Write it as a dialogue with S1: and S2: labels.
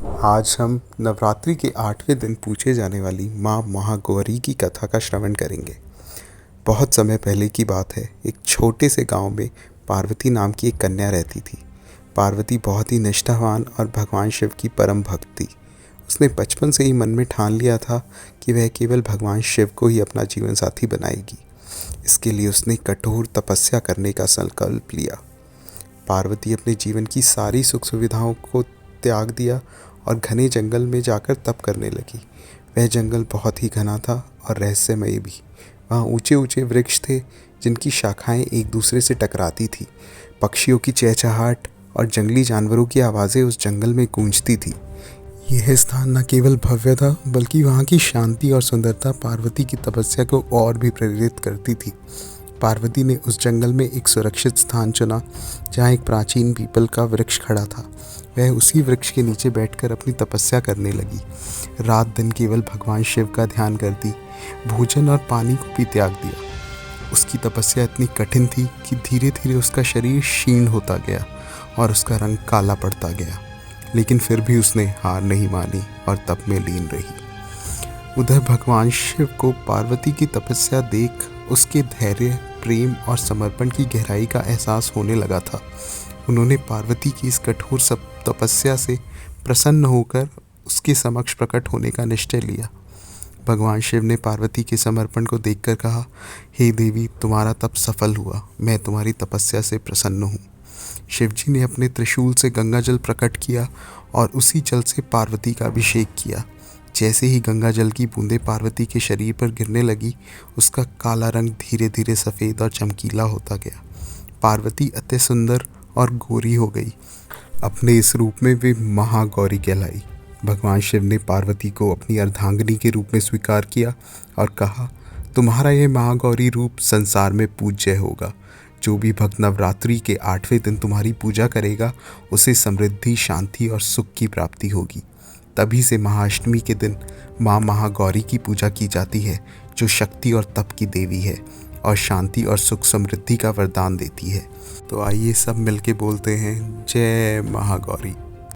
S1: आज हम नवरात्रि के 8वें दिन पूजे जाने वाली माँ महागौरी की कथा का श्रवण करेंगे। बहुत समय पहले की बात है। एक छोटे से गांव में पार्वती नाम की एक कन्या रहती थी। पार्वती बहुत ही निष्ठावान और भगवान शिव की परम भक्त थी। उसने बचपन से ही मन में ठान लिया था कि वह केवल भगवान शिव को ही अपना जीवन साथी बनाएगी। इसके लिए उसने कठोर तपस्या करने का संकल्प लिया। पार्वती अपने जीवन की सारी सुख सुविधाओं को त्याग दिया और घने जंगल में जाकर तप करने लगी। वह जंगल बहुत ही घना था और रहस्यमय भी। वहाँ ऊंचे ऊंचे वृक्ष थे जिनकी शाखाएं एक दूसरे से टकराती थी। पक्षियों की चहचहाहट और जंगली जानवरों की आवाज़ें उस जंगल में गूंजती थी। यह स्थान न केवल भव्य था बल्कि वहाँ की शांति और सुंदरता पार्वती की तपस्या को और भी प्रेरित करती थी। पार्वती ने उस जंगल में एक सुरक्षित स्थान चुना जहाँ एक प्राचीन पीपल का वृक्ष खड़ा था। वह उसी वृक्ष के नीचे बैठकर अपनी तपस्या करने लगी। रात दिन केवल भगवान शिव का ध्यान करती, भोजन और पानी को भी त्याग दिया। उसकी तपस्या इतनी कठिन थी कि धीरे धीरे उसका शरीर क्षीण होता गया और उसका रंग काला पड़ता गया, लेकिन फिर भी उसने हार नहीं मानी और तप में लीन रही। उधर भगवान शिव को पार्वती की तपस्या देख उसके धैर्य, प्रेम और समर्पण की गहराई का एहसास होने लगा था। उन्होंने पार्वती की इस कठोर तपस्या से प्रसन्न होकर उसके समक्ष प्रकट होने का निश्चय लिया। भगवान शिव ने पार्वती के समर्पण को देखकर कहा, हे देवी, तुम्हारा तप सफल हुआ। मैं तुम्हारी तपस्या से प्रसन्न हूँ। शिवजी ने अपने त्रिशूल से गंगा जल प्रकट किया और उसी जल से पार्वती का अभिषेक किया। जैसे ही गंगा जल की बूंदें पार्वती के शरीर पर गिरने लगी, उसका काला रंग धीरे धीरे सफ़ेद और चमकीला होता गया। पार्वती अति सुंदर और गोरी हो गई। अपने इस रूप में वे महागौरी कहलाई। भगवान शिव ने पार्वती को अपनी अर्धांगिनी के रूप में स्वीकार किया और कहा, तुम्हारा यह महागौरी रूप संसार में पूज्य होगा। जो भी भक्त नवरात्रि के 8वें दिन तुम्हारी पूजा करेगा, उसे समृद्धि, शांति और सुख की प्राप्ति होगी। तभी से महाअष्टमी के दिन माँ महागौरी की पूजा की जाती है, जो शक्ति और तप की देवी है और शांति और सुख समृद्धि का वरदान देती है। तो आइए सब मिलके बोलते हैं, जय महागौरी।